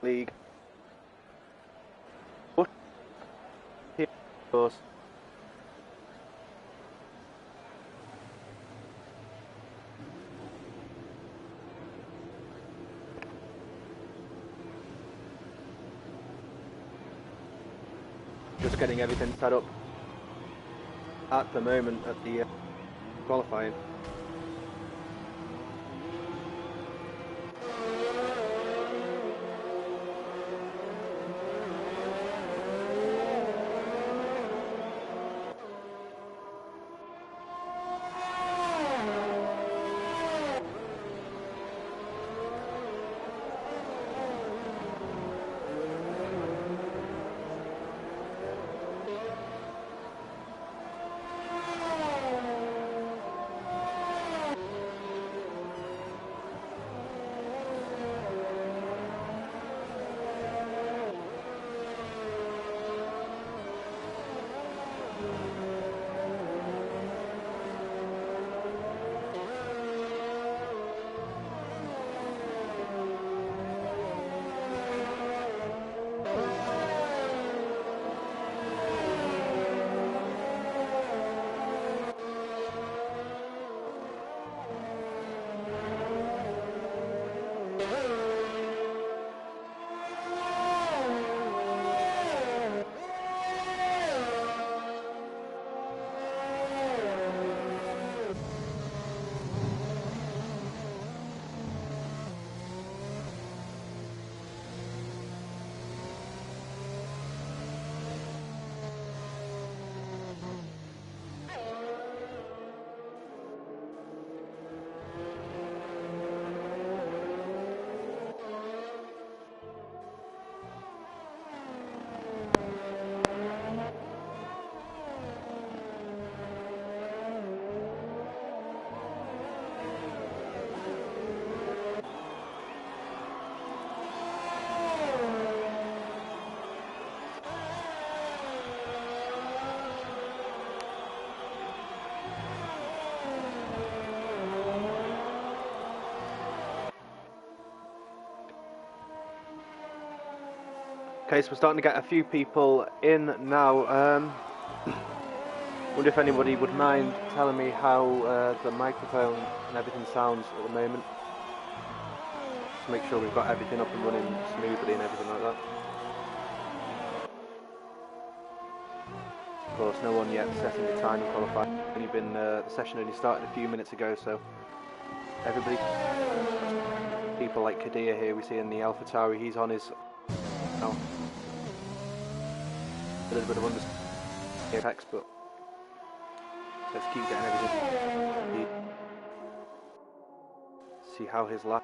league. Just getting everything set up at the moment at the qualifying. Okay, so we're starting to get a few people in now. Wonder if anybody would mind telling me how the microphone and everything sounds at the moment. Just make sure we've got everything up and running smoothly and everything like that. Of course, no one yet setting the time and qualifying. Only been the session only started a few minutes ago, so everybody, people like Kadir here we see in the AlphaTauri, he's on his now. A little bit of understanding, but let's keep getting everything. See how his lap.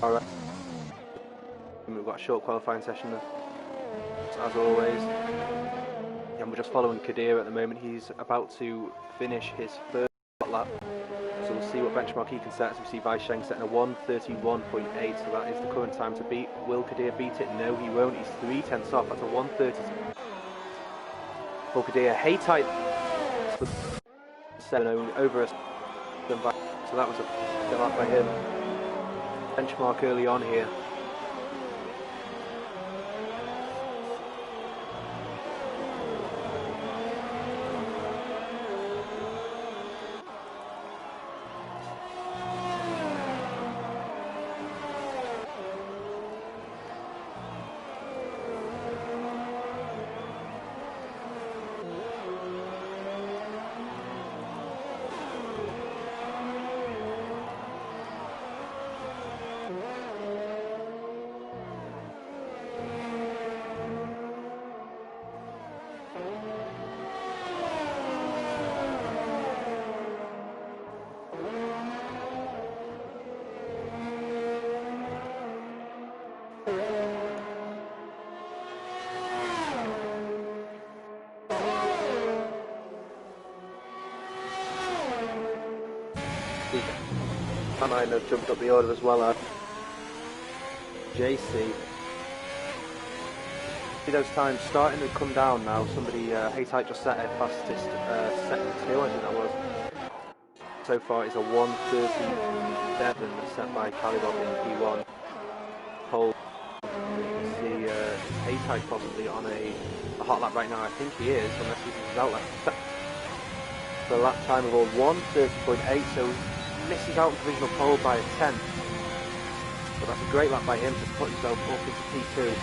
Alright. We've got a short qualifying session as always. And we're just following Kadir at the moment. He's about to finish his first lap. So we'll see what benchmark he can set. So we see Vaisheng setting a 1:31.8, so that is the current time to beat. Will Kadir beat it? No, he won't. He's 3/10 off. That's a 1:30 for Kadir. Haytite 7 over us. So that was a good lap by him. Benchmark early on here. I might have jumped up the order as well. JC See those times starting to come down now. Somebody, Haytight just set a fastest second 2, I think that was. So far it's a 1:37 set by Calibob in P1. Pole, you can see Haytight possibly on a hot lap right now. I think he is, unless he's out lap. The lap time of all 1:30.8, so misses out on provisional pole by a tenth. But that's a great lap by him to put himself up into P2.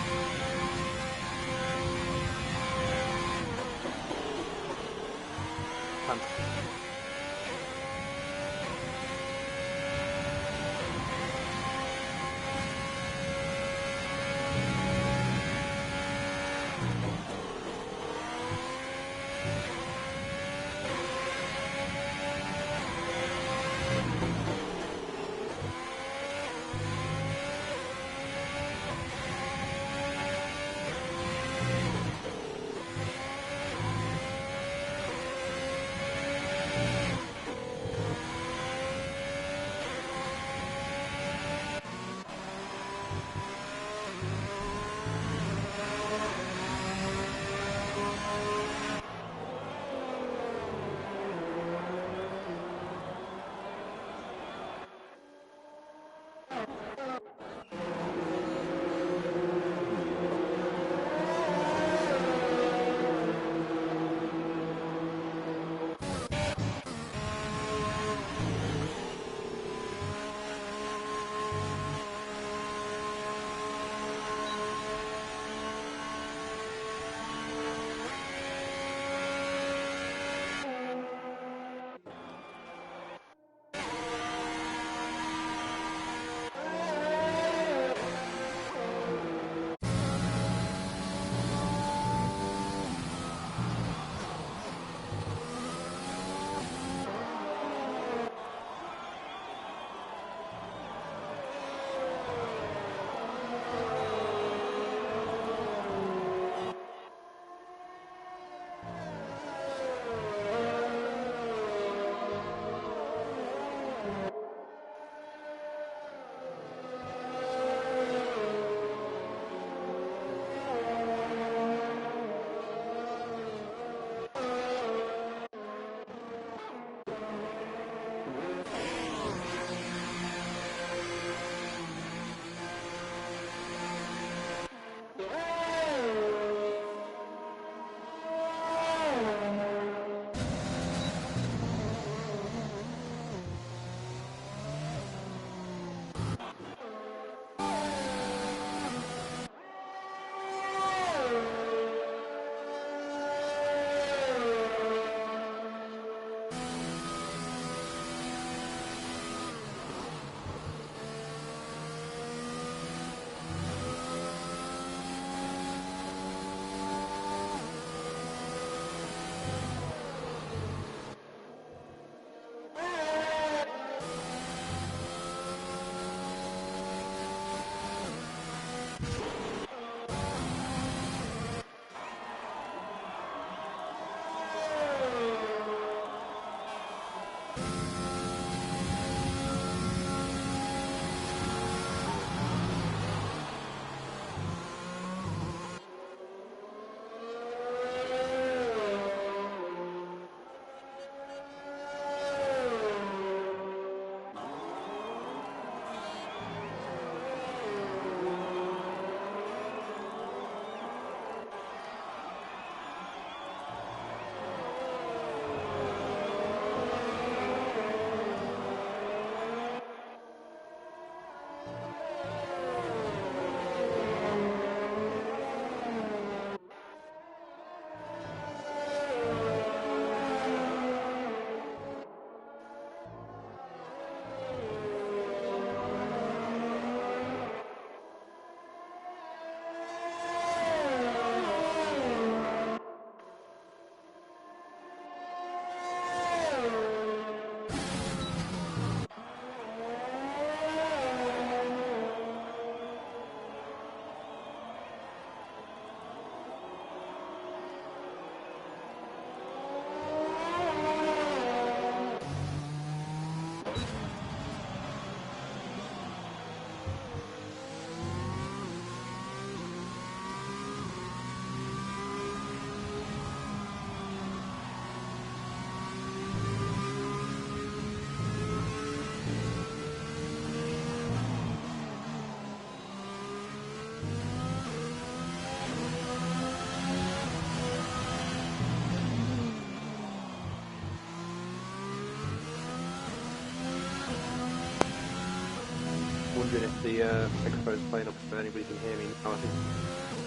wondering if the microphone's playing up, if anybody can hear me now. I think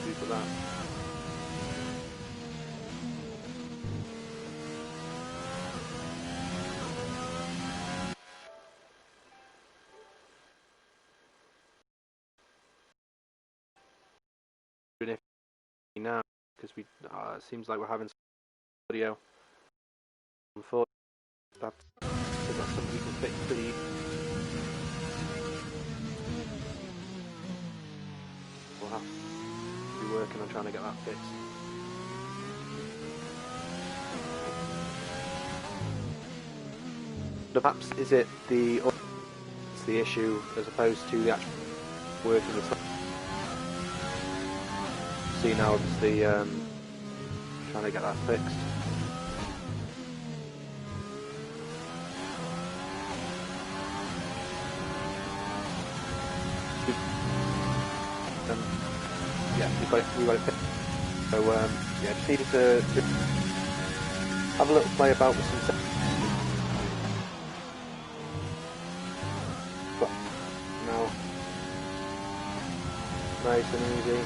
due to that. If now, because we it seems like we're having some audio. Unfortunately, that's something you can fix pretty. We'll have to be working on trying to get that fixed. Perhaps is it the issue as opposed to the actual working with. See now, obviously, trying to get that fixed. Yeah, we got it fixed. So yeah, just needed to have a little play about with some. But now, nice and easy.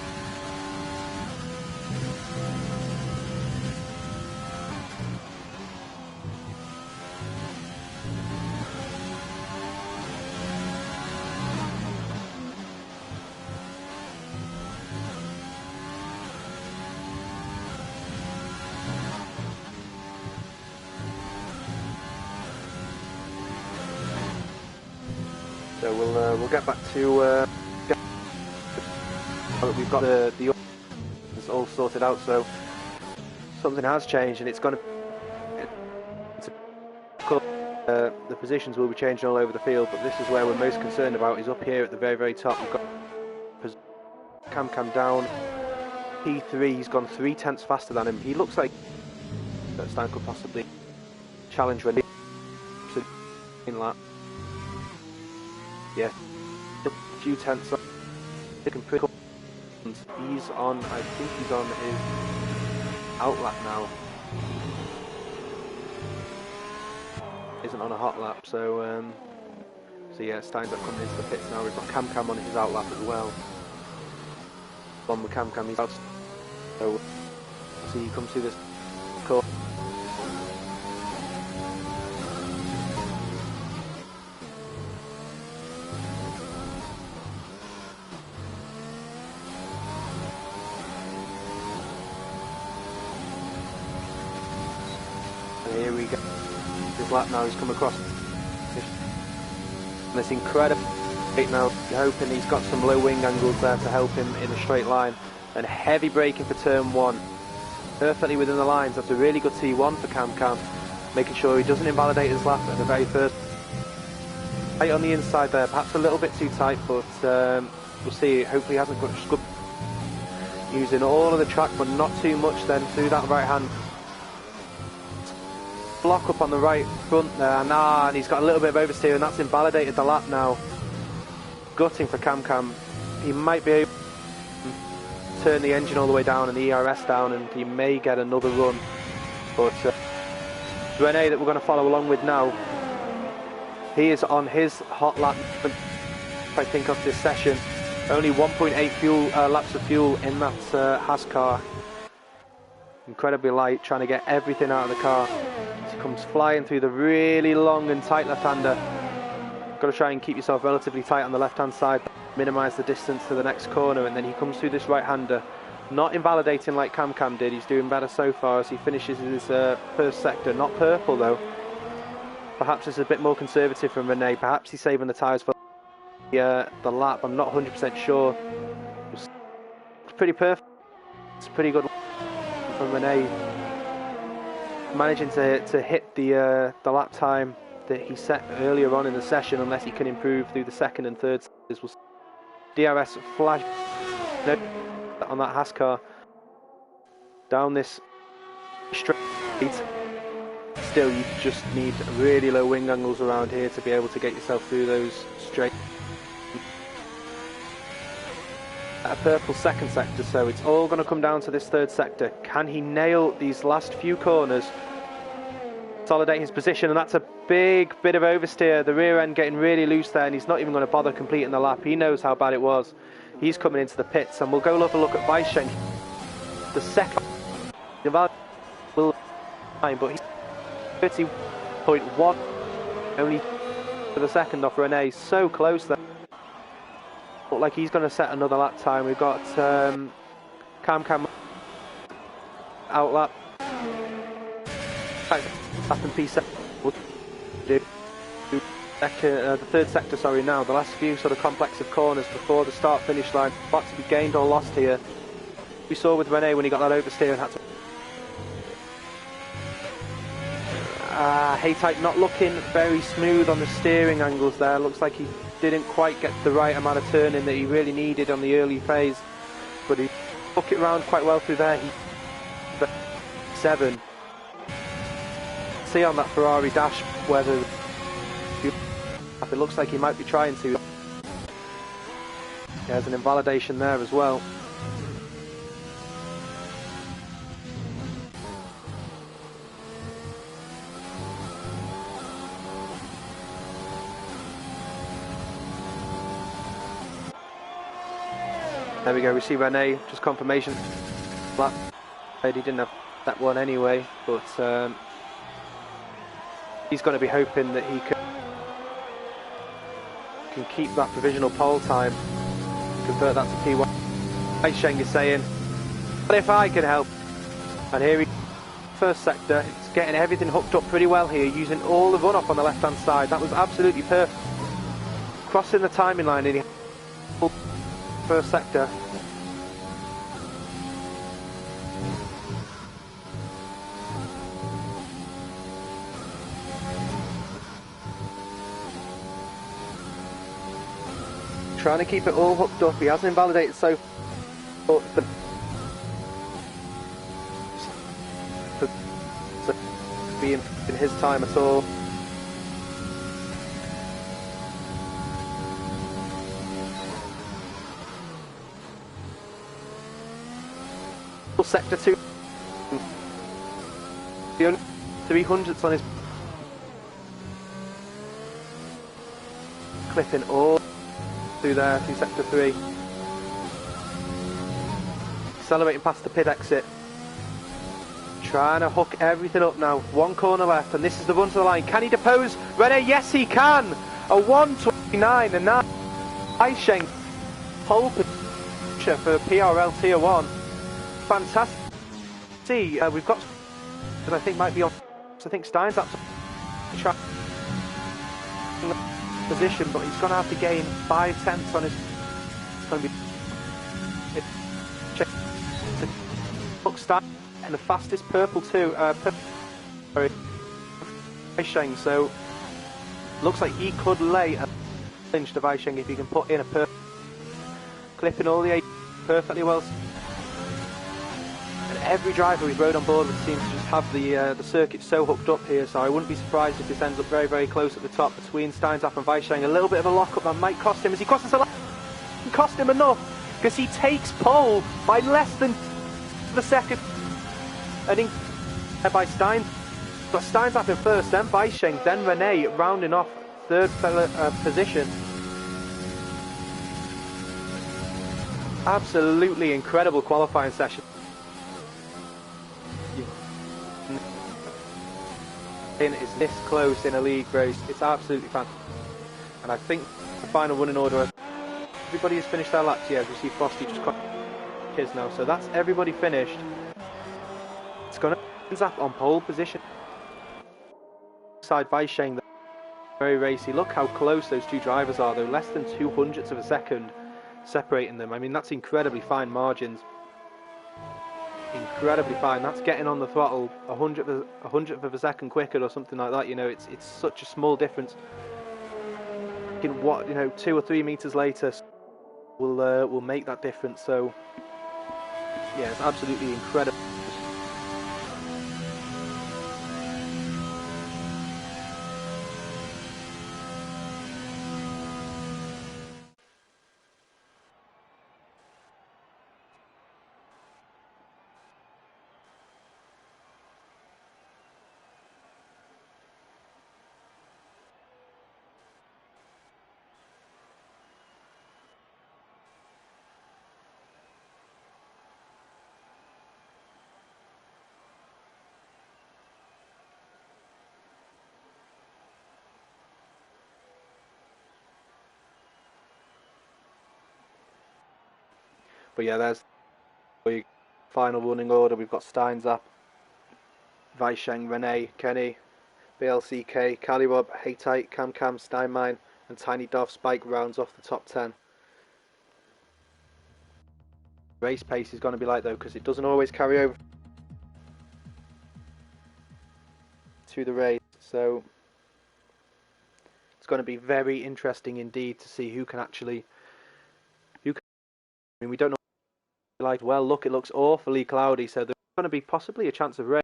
So we'll get back to we've got the it's all sorted out. So something has changed, and it's going to the positions will be changing all over the field. But this is where we're most concerned about, is up here at the very top. We've got Cam down. P3, he's gone 3/10 faster than him. He looks like that Stan could possibly challenge when in lap. Yeah, a few tenths on. He's on, I think he's on his out lap now. Isn't on a hot lap, so yeah, Stein's up coming into the pits now. We've got Cam on his out lap as well. On with Cam, he's out. So see, he comes through this course. Here we go. This lap now, he's come across this incredible straight now. You're hoping he's got some low wing angles there to help him in a straight line. And heavy braking for turn 1. Perfectly within the lines. That's a really good T1 for Cam. Making sure he doesn't invalidate his lap at the very first. Tight on the inside there, perhaps a little bit too tight, but we'll see. Hopefully he hasn't got scrub. Using all of the track, but not too much then through that right hand. Block up on the right front there, and he's got a little bit of oversteer, and that's invalidated the lap now. Gutting for Cam. He might be able to turn the engine all the way down and the ERS down, and he may get another run. But Rene, that we're going to follow along with now, he is on his hot lap, I think, of this session. Only 1.8 laps of fuel in that Haas car. Incredibly light, trying to get everything out of the car. He comes flying through the really long and tight left-hander. Got to try and keep yourself relatively tight on the left-hand side, minimise the distance to the next corner, and then he comes through this right-hander. Not invalidating like Cam did. He's doing better so far as he finishes his first sector. Not purple though. Perhaps it's a bit more conservative from Rene. Perhaps he's saving the tyres for the lap. I'm not 100% sure. It's pretty perfect. It's pretty good from Rene, managing to hit the lap time that he set earlier on in the session, unless he can improve through the second and third sectors. DRS flash on that Haas car down this straight. Still, you just need really low wing angles around here to be able to get yourself through those straight. A purple second sector, so it's all going to come down to this third sector. Can he nail these last few corners consolidate his position, and that's a big bit of oversteer. The rear end getting really loose there, and he's not even going to bother completing the lap. He knows how bad it was. He's coming into the pits, and we'll go have a look at Weisschenk. The second will time, but he's 30.1, only for the second off Renee. So close there. Look like he's going to set another lap time. We've got Cam out lap. Lap and P7. The third sector, sorry, now. The last few sort of complex of corners before the start-finish line. About to be gained or lost here. We saw with Rene when he got that oversteer and had to... Haytite not looking very smooth on the steering angles there. Looks like he didn't quite get the right amount of turning that he really needed on the early phase. But he took it round quite well through there. He 7. See on that Ferrari dash whether it looks like he might be trying to. There's an invalidation there as well. There we go, we see Rene, just confirmation. He didn't have that one anyway, but he's going to be hoping that he can keep that provisional pole time, convert that to P1. Weisschenk is saying, but if I can help. And here he, first sector, it's getting everything hooked up pretty well here, using all the run-off on the left-hand side. That was absolutely perfect. Crossing the timing line in the first sector. Trying to keep it all hooked up. He hasn't invalidated so far, but being in his time at all. Sector 2. The only 300s on his clipping all through there, through sector 3. Accelerating past the pit exit. Trying to hook everything up now. One corner left, and this is the run to the line. Can he depose Rene? Yes, he can! A 1:29, and now Weisschenk pole position for PRL Tier 1. Fantastic. See, we've got that I think might be on. I think Stein's up to try position, but he's going to have to gain 5/10 on his. It's going to be. Look, Stein and the fastest purple too. Sorry, Weisschenk. So looks like he could lay a challenge to Weisschenk if he can put in a perfect clipping all the 8 perfectly well. And every driver we've rode on board with seems to just have the circuit so hooked up here, so I wouldn't be surprised if this ends up very, very close at the top between Steinzap and Weisschenk. A little bit of a lock-up that might cost him as he crosses the line. It cost him enough because he takes pole by less than the second. And in by Stein, got Steinzap in first, then Weisschenk, then Rene rounding off third position. Absolutely incredible qualifying session. Is this close in a league race. It's absolutely fantastic. And I think the final running order, everybody has finished their laps. Yeah, we see Frosty just got his now, so that's everybody finished. It's going to Zap on pole position side Weisschenk, very racy. Look how close those two drivers are though, less than 200ths of a second separating them. I mean, that's incredibly fine margins. Incredibly fine. That's getting on the throttle a hundredth of a second quicker or something like that. You know, it's such a small difference. In what, you know, 2 or 3 meters later will make that difference. So yeah, it's absolutely incredible. But yeah, there's the final running order. We've got Steinzap, Weisheng, Rene, Kenny, BLCK, Calirob, Haytite, Cam, Steinmine, and Tiny Dov Spike rounds off the top 10. Race pace is going to be like, though, because it doesn't always carry over to the race, so it's going to be very interesting indeed to see who can actually, I mean, we don't know, like, well, look, it looks awfully cloudy, so there's going to be possibly a chance of rain.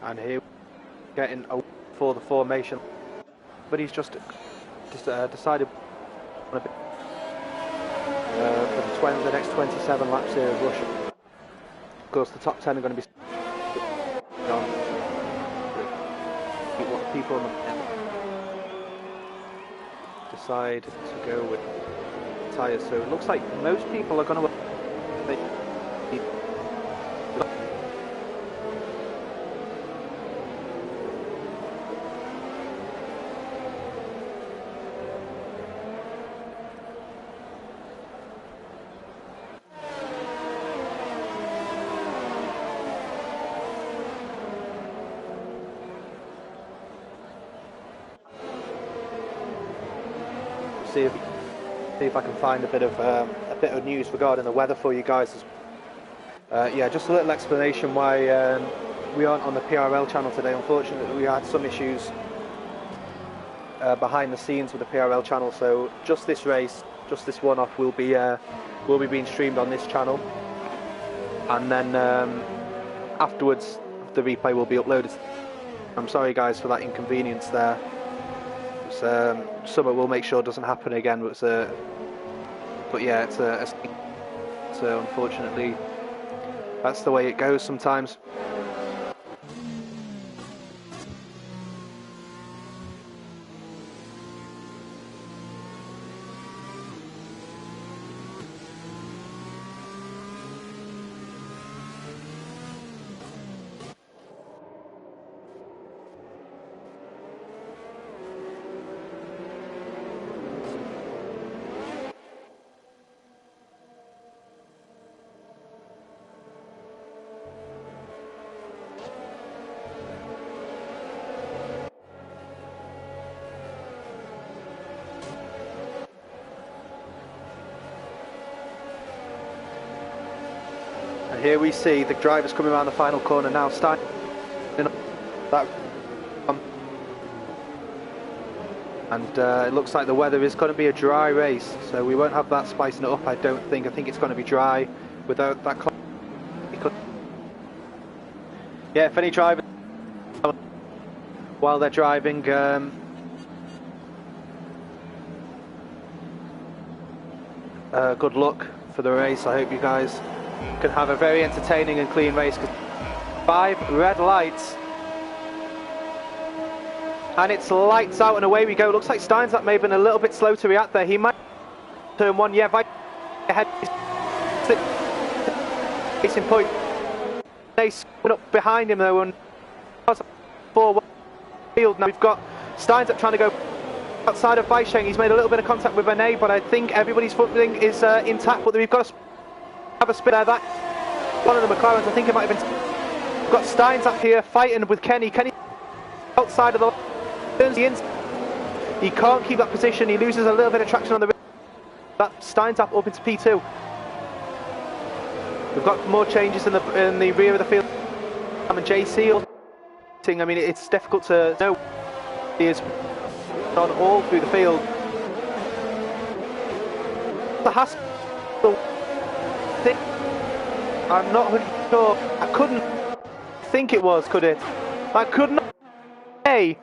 And here, getting for the formation, but he's just decided on a bit, for the next 27 laps here of Russia. Of course, the top 10 are going to be on what the people on the decide to go with tyres. So it looks like most people are going to. See if I can find a bit of news regarding the weather for you guys. Yeah, just a little explanation why we aren't on the PRL channel today. Unfortunately, we had some issues behind the scenes with the PRL channel, so just this race, just this one-off, will be being streamed on this channel, and then afterwards the replay will be uploaded. I'm sorry guys for that inconvenience there. Something we'll make sure doesn't happen again, but yeah, it's unfortunately that's the way it goes sometimes. Here we see the drivers coming around the final corner now, starting that, and it looks like the weather is going to be a dry race, so we won't have that spicing it up. I don't think. I think it's going to be dry without that. Yeah, if any drivers while they're driving, good luck for the race. I hope you guys can have a very entertaining and clean race. 5 red lights, and it's lights out and away we go. Looks like Steinzap may have been a little bit slow to react there. He might turn one. Yeah, ahead. Racing point. Rene's coming up behind him though, and forward field now. We've got Steins trying to go outside of Weisheng. He's made a little bit of contact with Rene, but I think everybody's front wing is intact. But we've got to have a spin there. That one of the McLarens, I think it might have been. We've got Steins up here fighting with Kenny. Kenny outside of the turns the inside. He can't keep that position. He loses a little bit of traction on the. That Steins up into P2. We've got more changes in the rear of the field. And JC. I mean, it's difficult to know. He is on all through the field. The Haas. I'm not sure. I couldn't think it was, could it? I could not. A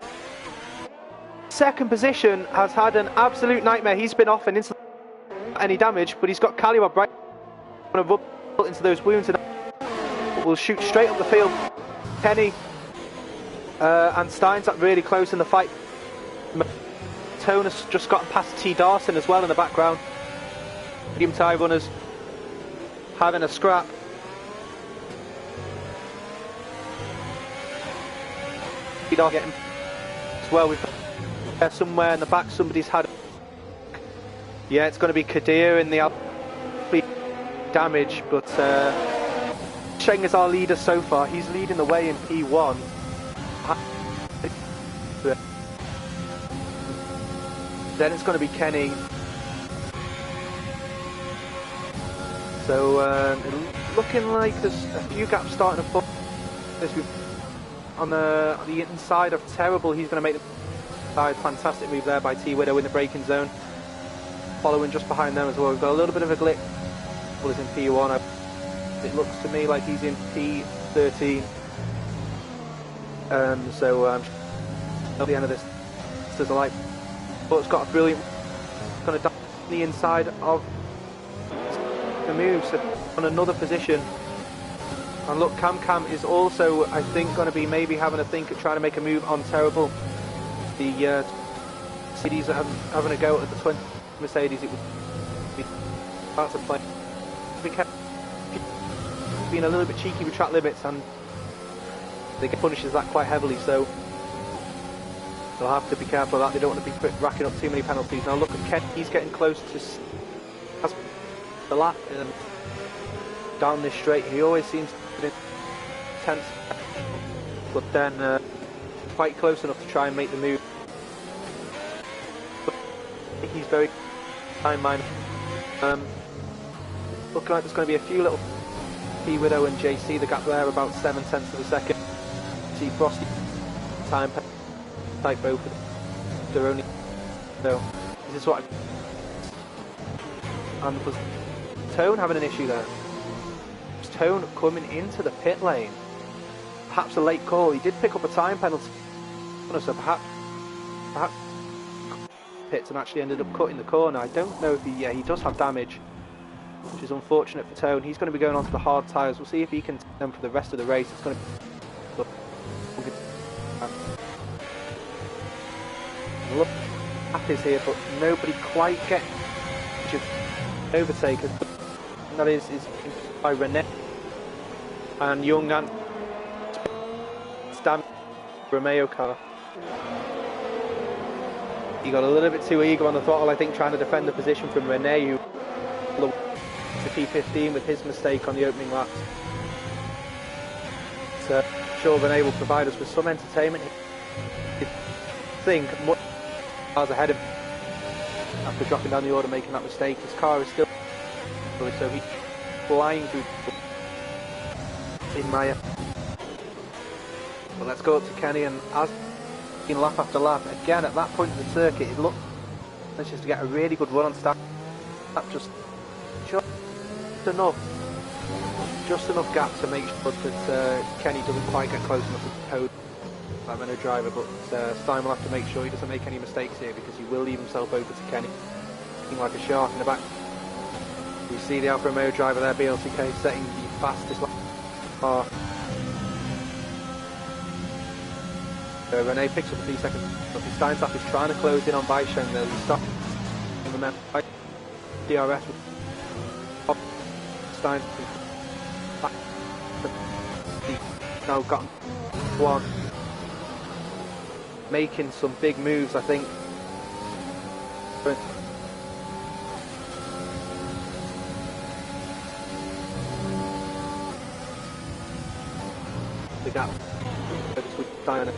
second position has had an absolute nightmare. He's been off and into any damage, but he's got Caliwab right into those wounds and will shoot straight up the field. Kenny and Steins up really close in the fight. Tone has just gotten past T. Darson as well in the background. Medium tie runners having a scrap. T. Darson getting as well. We've got somewhere in the back somebody's had. Yeah, it's going to be Kadir in the damage, but Sheng is our leader so far. He's leading the way in P1. Then it's going to be Kenny. So looking like there's a few gaps starting to fall. On the inside of Terrible, he's going to make the fantastic move there by T Widow in the braking zone. Following just behind them as well. We've got a little bit of a glitch. Well, he's in P1. It looks to me like he's in P13. At the end of this, there's a light. But it's got a brilliant kind of down the inside of the move, so on another position. And look, Cam is also, I think, going to be maybe having a think at trying to make a move on Terrible. The Mercedes are having a go at the 20 Mercedes. It would be part of play. Being a little bit cheeky with track limits, and they get punishes that quite heavily, so they'll have to be careful of that. They don't want to be racking up too many penalties. Now look at Ken, he's getting close to the lap down this straight. He always seems to be intense, but then quite close enough to try and make the move. But he's very time-minded. Looking like there's going to be a few little P Widow and JC. The gap there about 7/10 of a second. See Frosty time type both of them. They're only so this is what and was Tone having an issue there. Was Tone coming into the pit lane? Perhaps a late call. He did pick up a time penalty, so perhaps pits and actually ended up cutting the corner. I don't know if he does have damage, which is unfortunate for Tone. He's going to be going on to the hard tyres. We'll see if he can take them for the rest of the race. It's going to look up is here, but nobody quite gets overtaken. That is by Rene and Young and Stan Romeo car. He got a little bit too eager on the throttle, I think, trying to defend the position from Rene, who to P15 with his mistake on the opening lap. So sure Rene will provide us with some entertainment. I think much cars ahead of him after dropping down the order, making that mistake. His car is still so he's flying through in Maya. But let's go up to Kenny, and as in lap after lap, again at that point in the circuit, it looked just to get a really good run on start. Just enough gap to make sure that Kenny doesn't quite get close enough to the code. I'm no driver, but Stein will have to make sure he doesn't make any mistakes here, because he will leave himself over to Kenny, looking like a shark in the back. We see the Alfa Romeo driver there, BLCK, setting the fastest car. Rene picks up a few seconds. Steinsack is trying to close in on Weisheng though. He's stopped. Remember, DRS with Stein now got one, making some big moves, I think. The gap between Stein and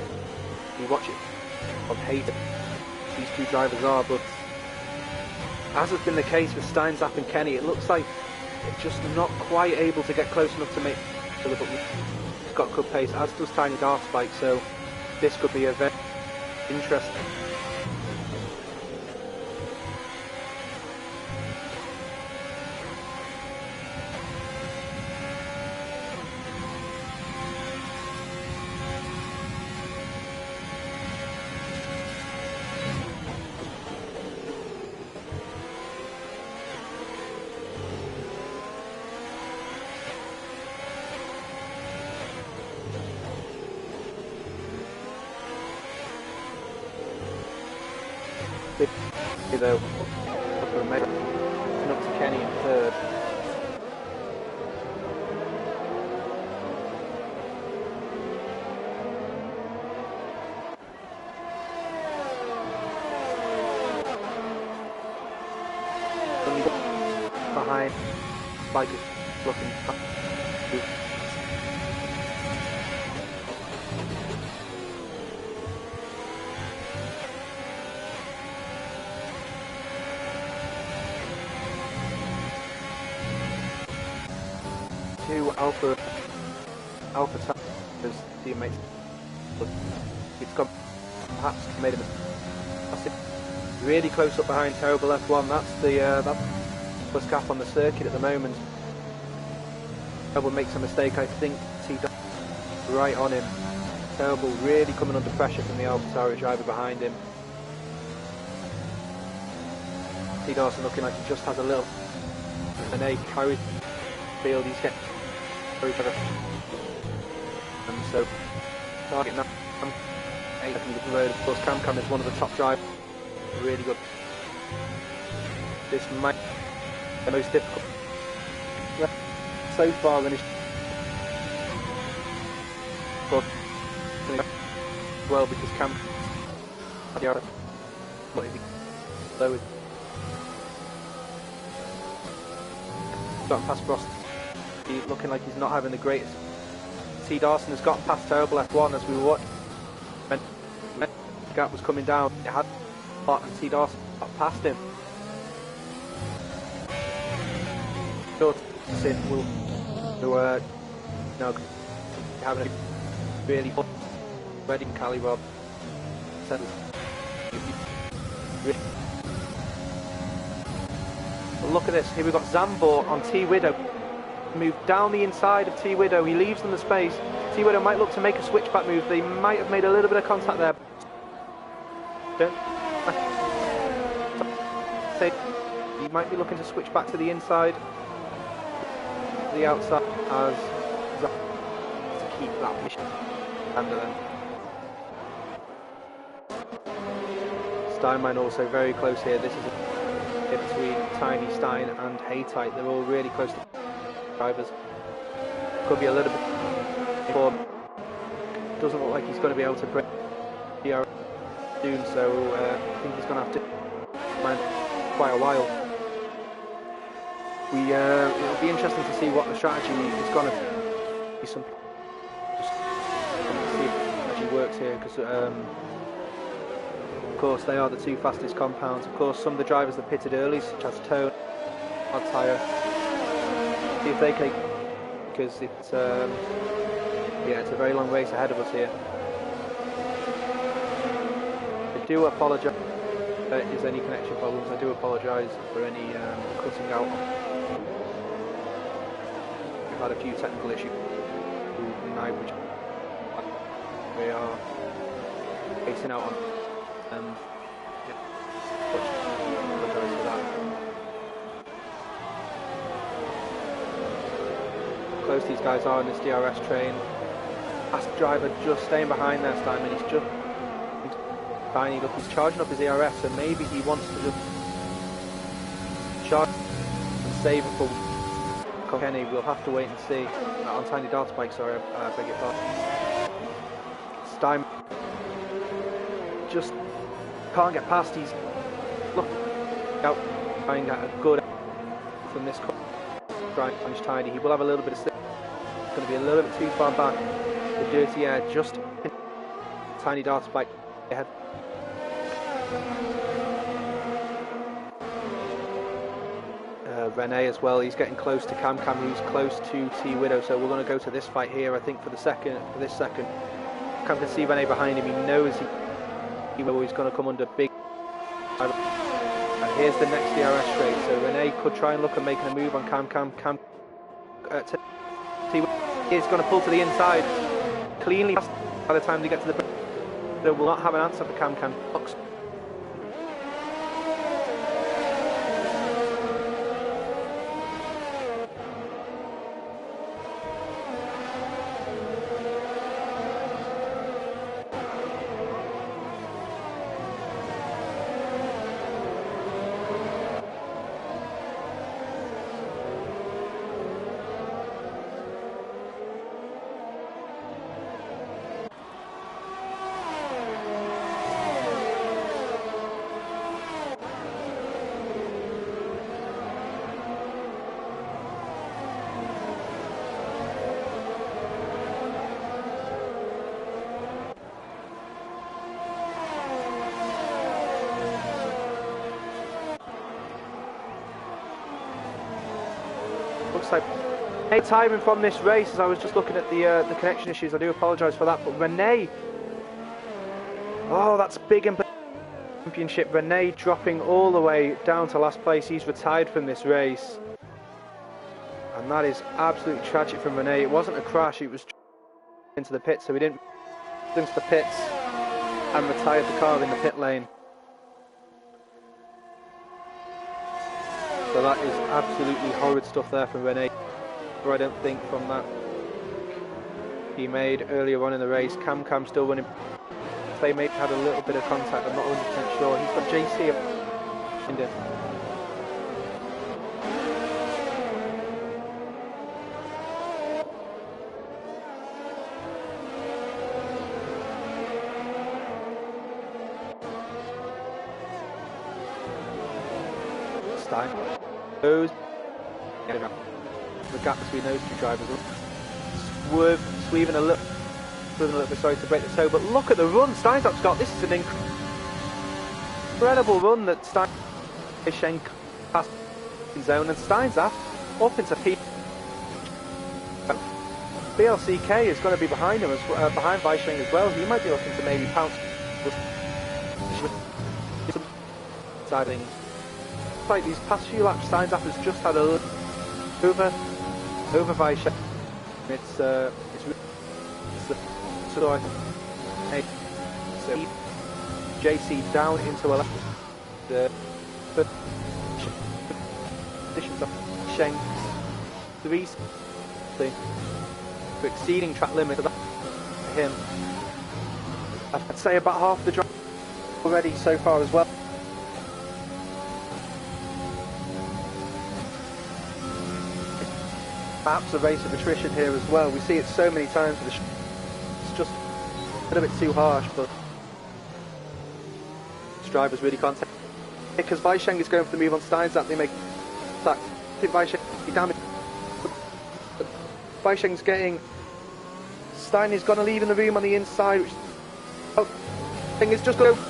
you watch it on Hayden. These two drivers are, but as has been the case with Steinzap and Kenny, it looks like they're just not quite able to get close enough to make each other, but he's got good pace, as does Tiny Darkspike, so this could be a very interesting. Though, up to Kenny in third. Behind, like looking. Alpha Towers teammates. It's got perhaps made him really close up behind Terrible F1. That's the plus gap on the circuit at the moment. Terrible makes a mistake, I think. Right on him. Terrible really coming under pressure from the Alpha Tauri driver behind him. T Dawson looking like he just has a little and a carry field. He's getting and so target now. 8 seconds of the road. Of course, Cam is one of the top drivers. Really good. This might be the most difficult so far. Then well, because Cam gotten past Frost. Looking like he's not having the greatest. T Dawson has gotten past Terrible F1 as we were watching. When the gap was coming down, it had a lot, and T Dawson got past him. Will now having a really fun wedding, Cali Rob. Look at this. Here we've got Zambor on T Widow. Move down the inside of T Widow. He leaves them the space. T Widow might look to make a switchback move. They might have made a little bit of contact there. Don't say he might be looking to switch back to the inside, the outside, as to keep that mission under them. Steinman also very close here. This is between Tiny, Stein and Haytite. They're all really close to drivers. Could be a little bit more. Doesn't look like he's going to be able to break the soon, so I think he's going to have to mind quite a while. It'll be interesting to see what the strategy is going to be. Some just see if it actually works here, because of course they are the two fastest compounds. Of course, some of the drivers that pitted early, such as Tone, Odd Tyre, see if they can, because it's it's a very long race ahead of us here. I do apologise if there is any connection problems. I do apologise for any cutting out. We've had a few technical issues tonight, which we are facing out on. Apologise for that. Close these guys are in this DRS train. Fast driver just staying behind there, Steinman. He's just tiny. Look, he's charging up his ERS, so maybe he wants to just charge and save it for back on Kenny. We'll have to wait and see. On Tiny Dart's bike, sorry, I beg your pardon. Stein just can't get past. He's look out, trying at a good from this grind Tidy. He will have a little bit of slip. It's going to be a little bit too far back. The dirty air just Tiny Dart's bike ahead. Rene as well, he's getting close to Cam, who's close to T Widow, so we're going to go to this fight here, I think, for this second. Cam can see Rene behind him, he knows he's going to come under big, and here's the next DRS straight, so Rene could try and look at making a move on Cam, T Widow is going to pull to the inside, cleanly by the time they get to the break. They will not have an answer for Cam. Looks like timing from this race, as I was just looking at the connection issues. I do apologise for that, but Rene, oh, that's big in championship. Rene dropping all the way down to last place. He's retired from this race, and that is absolutely tragic from Rene. It wasn't a crash; it was into the pits, so he didn't into the pits and retired the car in the pit lane. So that is absolutely horrid stuff there from Rene. I don't think from that he made earlier on in the race. Cam still running. They may have had a little bit of contact, I'm not 100% sure. He's got JC behind him. Stein. Those, the gap between those two drivers. Swerving a little bit, sorry to break the toe, but look at the run Steinzap's got. This is an incredible run that Weisheng passed in zone, and Steinzap up into P. BLCK is going to be behind him, behind Weisheng as well. He might be looking to maybe pounce side things. Like these past few laps, Steinzap has just had a look over Weisheng. It's so JC down into a left. The conditions of Weisheng 3 for exceeding track limit for him. I'd say about half the drive already so far as well. Perhaps a race of attrition here as well. We see it so many times. It's just a little bit too harsh, but this drivers really can't take it because Weisheng is going for the move on Steinzap. They make that. I think Weisheng damaged. Weisheng's getting. Stein is going to leave in the room on the inside. Which thing is just going to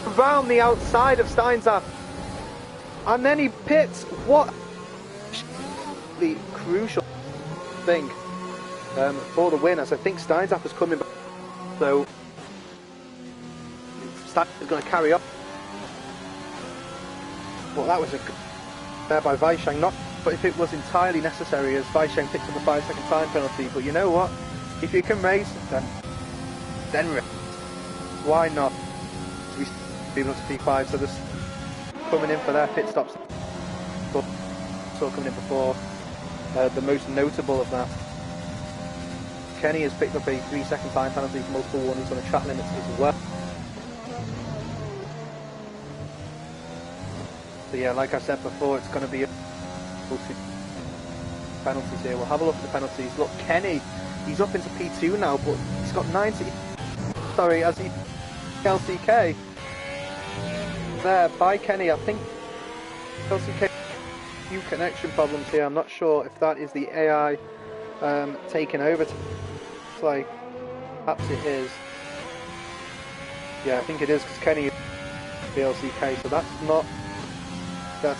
go around the outside of Steinzap, and then he pits. What? The crucial thing for the win, as I think Steinzap is coming back, so Steinzap is going to carry up. Well, that was a good there by Weisheng, not but if it was entirely necessary, as Weisheng picked up a 5-second time penalty. But you know what? If you can race, then race. Why not? So we people up to P5, so just coming in for their pit stops. So coming in before. The most notable of that, Kenny has picked up a 3-second time penalty for multiple warnings on the track limits as well. So yeah, like I said before, it's going to be penalties here. We'll have a look at the penalties. Look, Kenny, he's up into P2 now, but he's got 90. Sorry, as he LCK there by Kenny. I think LCK few connection problems here. I'm not sure if that is the AI taking over. It's like perhaps it is. Yeah, I think it is because Kenny is BLCK, so that's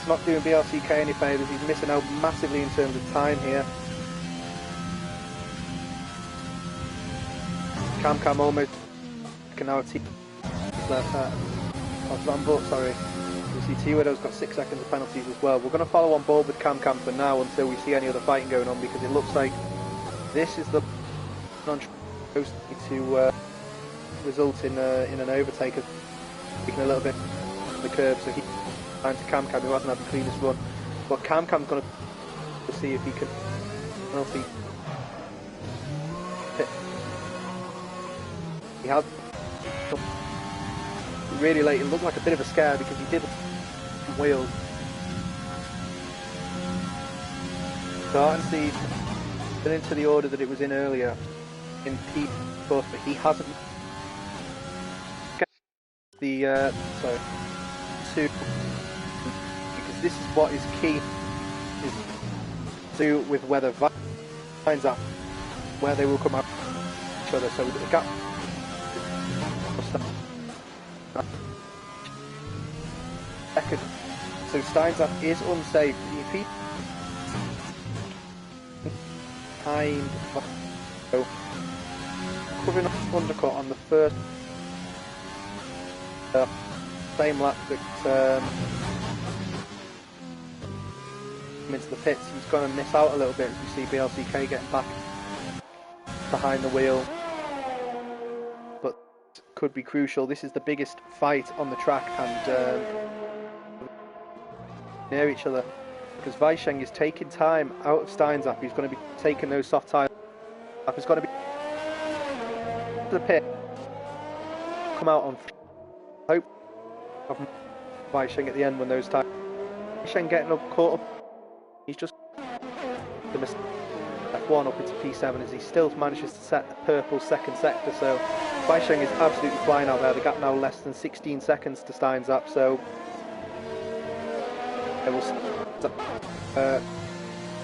not doing BLCK any favours. He's missing out massively in terms of time here. Cam almost can now sorry. You see T-Widow's got 6 seconds of penalties as well. We're going to follow on board with Cam for now until we see any other fighting going on, because it looks like this is the supposed to result in an overtaker taking a little bit of the curb, so he's trying to Cam who hasn't had the cleanest run. But Cam's going to see if he can penalty. He has really late. It looked like a bit of a scare because he did wheels. Starting to see into the order that it was in earlier in P4, but he hasn't the sorry, two, because this is what is key is to with whether finds out where they will come out each other. So the gap. Second, so Steinzap is unsafe. If he behind, so covering up undercut on the first same lap that into the pits, he's going to miss out a little bit as we see BLCK getting back behind the wheel. But could be crucial. This is the biggest fight on the track, and near each other, because Weisheng is taking time out of Steinzap. He's going to be taking those soft tires. He's going to be to the pit, come out on hope of Weisheng at the end when those tires. Weisheng getting up, caught up. He's just the mistake. F1 up into P7 as he still manages to set the purple second sector. So Weisheng is absolutely flying out there. The gap now less than 16 seconds to Steinzap. So I will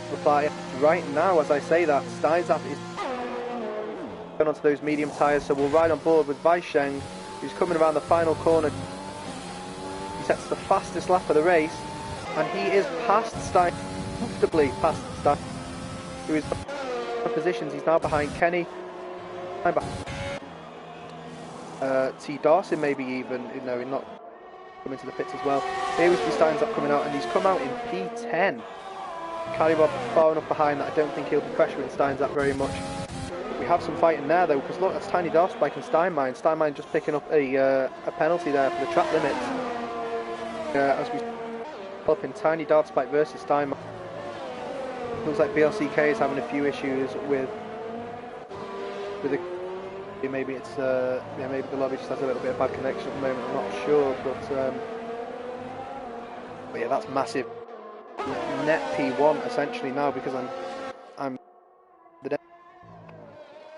reply right now as I say that Steinzap is going onto those medium tyres, so we'll ride on board with Weisheng, who's coming around the final corner. He sets the fastest lap of the race, and he is past Stein, comfortably past Stein, who is in positions. He's now behind Kenny, T. Dawson maybe even, no, not coming to the pits as well. Here we see Steinzap coming out, and he's come out in P10. Calibob far enough behind that I don't think he'll be pressuring Steinzap very much. We have some fighting there though, because look, that's Tiny Darkspike and Steinmine. Steinmine just picking up a penalty there for the track limits. As we up in Tiny Darkspike versus Steinmine. Looks like BLCK is having a few issues with the. Maybe it's yeah, maybe the lobby just has a little bit of bad connection at the moment. I'm not sure, but yeah, that's massive. Net P1 essentially now, because I'm the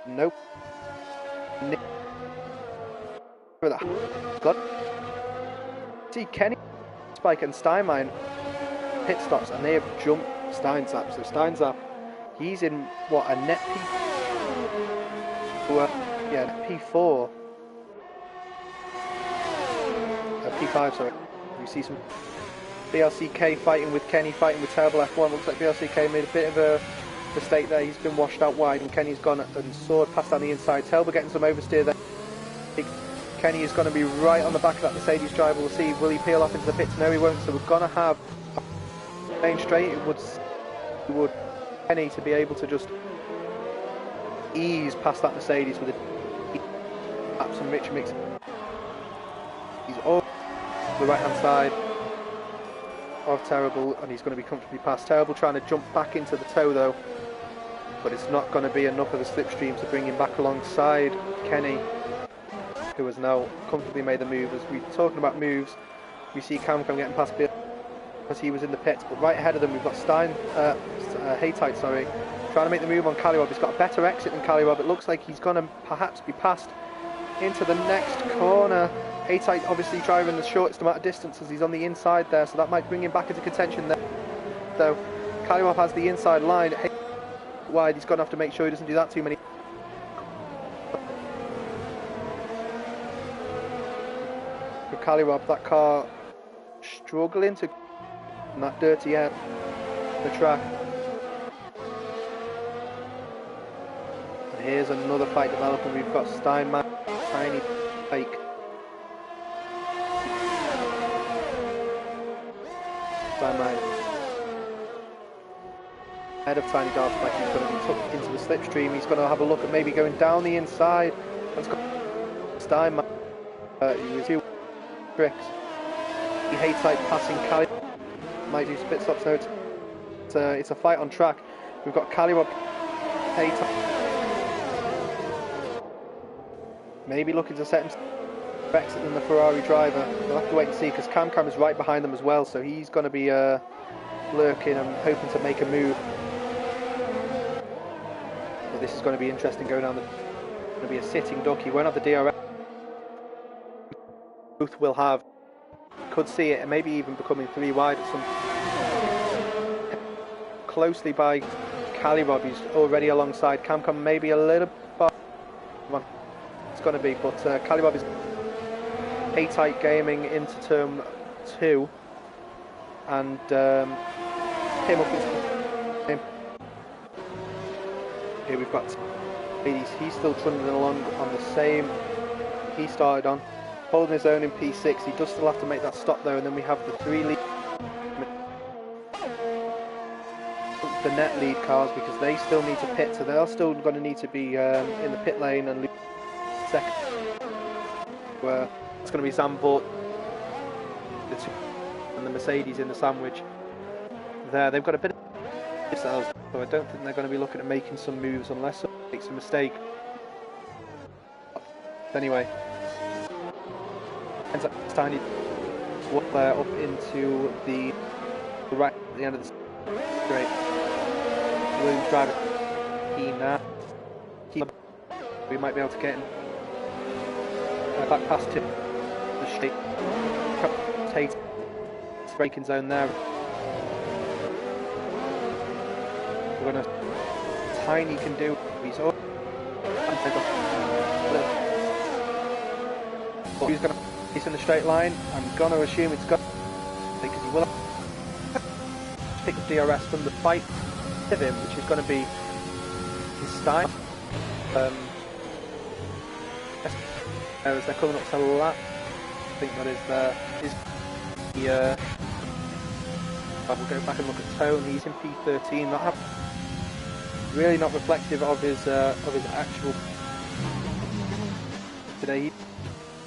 nope. See Kenny, Spike and Steinmine pit stops, and they have jumped Steinzap. So Steinzap, he's in what, a net P. Yeah, P4. P5, sorry. You see some BLCK fighting with Kenny, fighting with Terrible F1. Looks like BLCK made a bit of a mistake there. He's been washed out wide, and Kenny's gone and soared past on the inside. Terrible getting some oversteer there. Kenny is going to be right on the back of that Mercedes driver. We'll see, will he peel off into the pits? No, he won't. So we're going to have main straight. It would Kenny to be able to just ease past that Mercedes with a some rich mix. He's over the right hand side of Terrible, and he's going to be comfortably past. Terrible trying to jump back into the toe though, but it's not going to be enough of a slipstream to bring him back alongside Kenny, who has now comfortably made the move. As we're talking about moves, we see Cam getting past Bill as he was in the pits, but right ahead of them we've got Haytite, sorry, trying to make the move on Kalyrob. He's got a better exit than Kalyrob. It looks like he's going to perhaps be passed into the next corner. Haytite obviously driving the shortest amount of distance as he's on the inside there, so that might bring him back into contention there. Though Kalyrob has the inside line wide, he's going to have to make sure he doesn't do that too many. For Kalyrob, that car struggling to in that dirty air the track. And here's another fight developing. We've got Steinman, Tiny Pike. Steinman ahead of Tiny Dark Spike. He's going to be tucked into the slipstream. He's going to have a look at maybe going down the inside. Let's go. Steinman. He was two tricks. He hates like passing Cali. Might do spit stops now. It's a fight on track. We've got Kalyrob, maybe looking to set him exit than the Ferrari driver. We'll have to wait and see because Cam is right behind them as well, so he's going to be lurking and hoping to make a move. But this is going to be interesting going down. Going to be a sitting duck. He won't have the DRS. Both will have. Could see it and maybe even becoming 3 wide at some closely by Kalyrob. He's already alongside Camcom, maybe a little far. It's going to be, but Kalyrob is A-tight gaming into turn 2 and came up with him. Here we've got he's still trundling along on the same he started on, holding his own in P6. He does still have to make that stop though, and then we have the 3 lead, the net lead cars, because they still need to pit, so they're still going to need to be in the pit lane and lose second. Where it's going to be Zandvoort, the 2 and the Mercedes in the sandwich. There, they've got a bit of themselves, so I don't think they're going to be looking at making some moves unless someone makes a mistake. Anyway. Ends up Tiny there up into the right at the end of the straight. Williams driving now. We might be able to get him back past him. The straight Tate braking zone there. We're gonna Tiny can do. He's up. But he's gonna. He's in the straight line. I'm going to assume it's got because he will pick up DRS from the fight with him, which is going to be his style. As they're coming up to lap, I think that is the we'll go back and look at Tone. He's in P13. Not really not reflective of his actual today.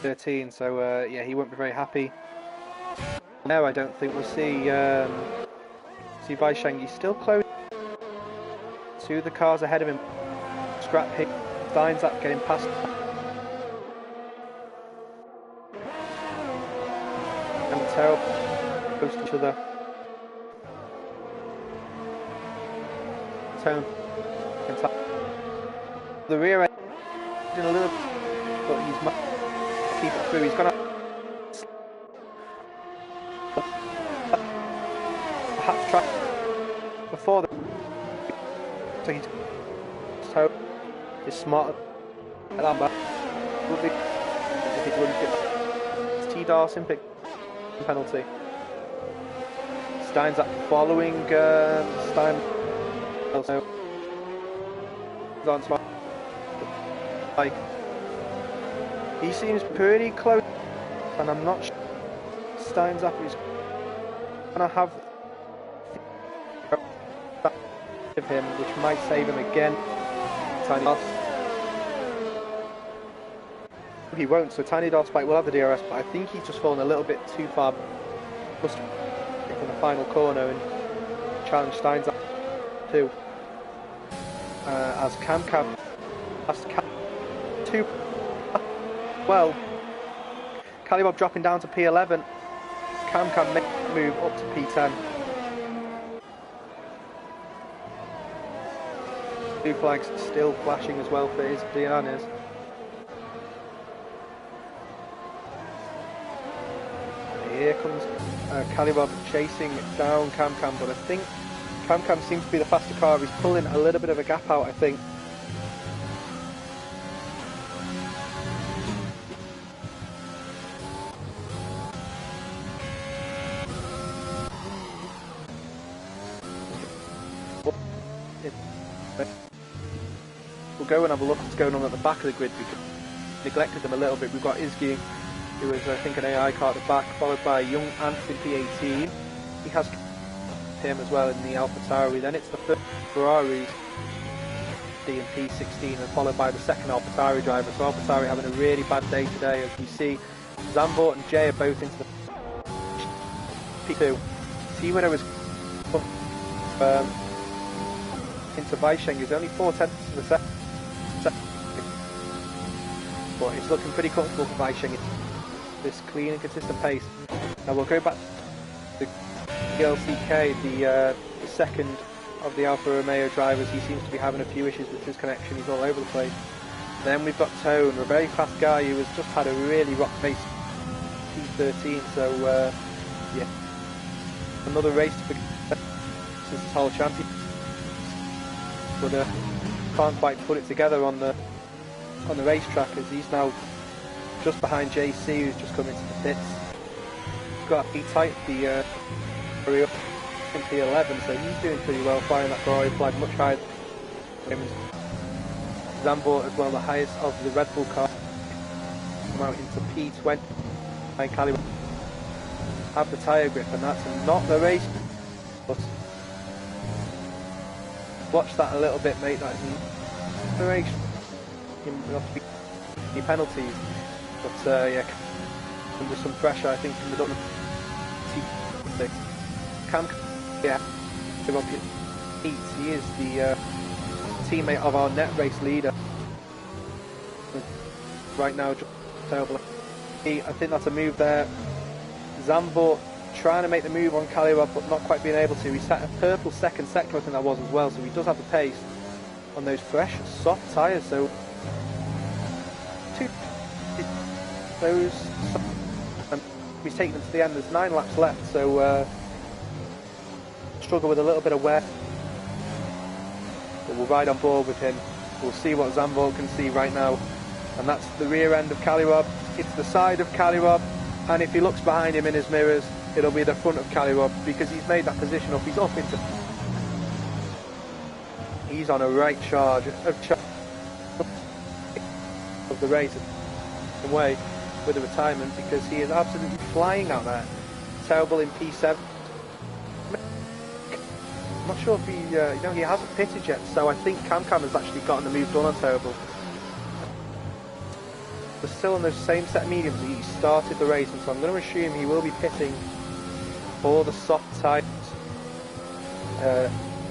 13, so yeah, he won't be very happy. No, I don't think we'll see Weisheng. He's still close to the cars ahead of him. Scrap hit, Steins up, getting past. And terrible, close to each other. Tone, the rear end in a little, but he's much. Keep it through. He's gonna perhaps try before the so he's so he's smart at that back. Would be if he wouldn't get T Darson pick penalty. Stein's up following Stein also he's on smart like. He seems pretty close, and I'm not sure Steins up is going to have of him, which might save him again. Tiny Dark. He won't, so Tiny Dark Spike will have the DRS, but I think he's just fallen a little bit too far. Must from the final corner and challenge Steins up too. As Camcab has two. Well, Kalyrob dropping down to P11. Camcam move up to P10. Blue flags still flashing as well for his Dianas. Here comes Calibob chasing down CamCam, but I think CamCam seems to be the faster car. He's pulling a little bit of a gap out, I think. We'll go and have a look at what's going on at the back of the grid because we neglected them a little bit. We've got Izgi, who is I think an AI car at the back, followed by Young Ant in P18. He has him as well in the AlphaTauri. Then it's the first Ferraris in P16 and followed by the second AlphaTauri driver. So AlphaTauri having a really bad day today, as we see Zandvoort and Jay are both into the P2. See when I was into Weisheng is only 4/10 of the second. But it's looking pretty comfortable for Weisheng. This clean and consistent pace. Now we'll go back to the LCK, the second of the Alfa Romeo drivers. He seems to be having a few issues with his connection. He's all over the place. Then we've got Tone, a very fast guy who has just had a really rock pace P13. So yeah, another race to since his whole champion. But can't quite put it together on the racetrack, as he's now just behind JC, who's just come into the pits. He's got a P-type, the in P11, so he's doing pretty well, flying that Ferrari flag much higher than him. Zandvoort as well, the highest of the Red Bull car, come out into P20 and Cali have the tyre grip, and that's not the race. But watch that a little bit, mate. That's the race. There'll have to be penalties, but yeah, under some pressure, I think, from the Dublin Cam, yeah, he is the teammate of our net race leader right now. I think that's a move there. Zandvoort trying to make the move on Calirob, but not quite being able to. He set a purple second sector, I think that was as well, so he does have the pace on those fresh, soft tyres. So those, and he's taking them to the end. There's 9 laps left, so struggle with a little bit of wear, but we'll ride on board with him. We'll see what Zandvoort can see right now, and that's the rear end of Calirob. It's the side of Calirob, and if he looks behind him in his mirrors, it'll be the front of Calirob, because he's made that position up. He's up into, he's on a right charge of the race away with the retirement, because he is absolutely flying out there. Terrible in P7. I'm not sure if he, he hasn't pitted yet, so I think CamCam has actually gotten the move done on Terrible. But still on those same set of mediums, he started the race, and so I'm going to assume he will be pitting for the soft tyres.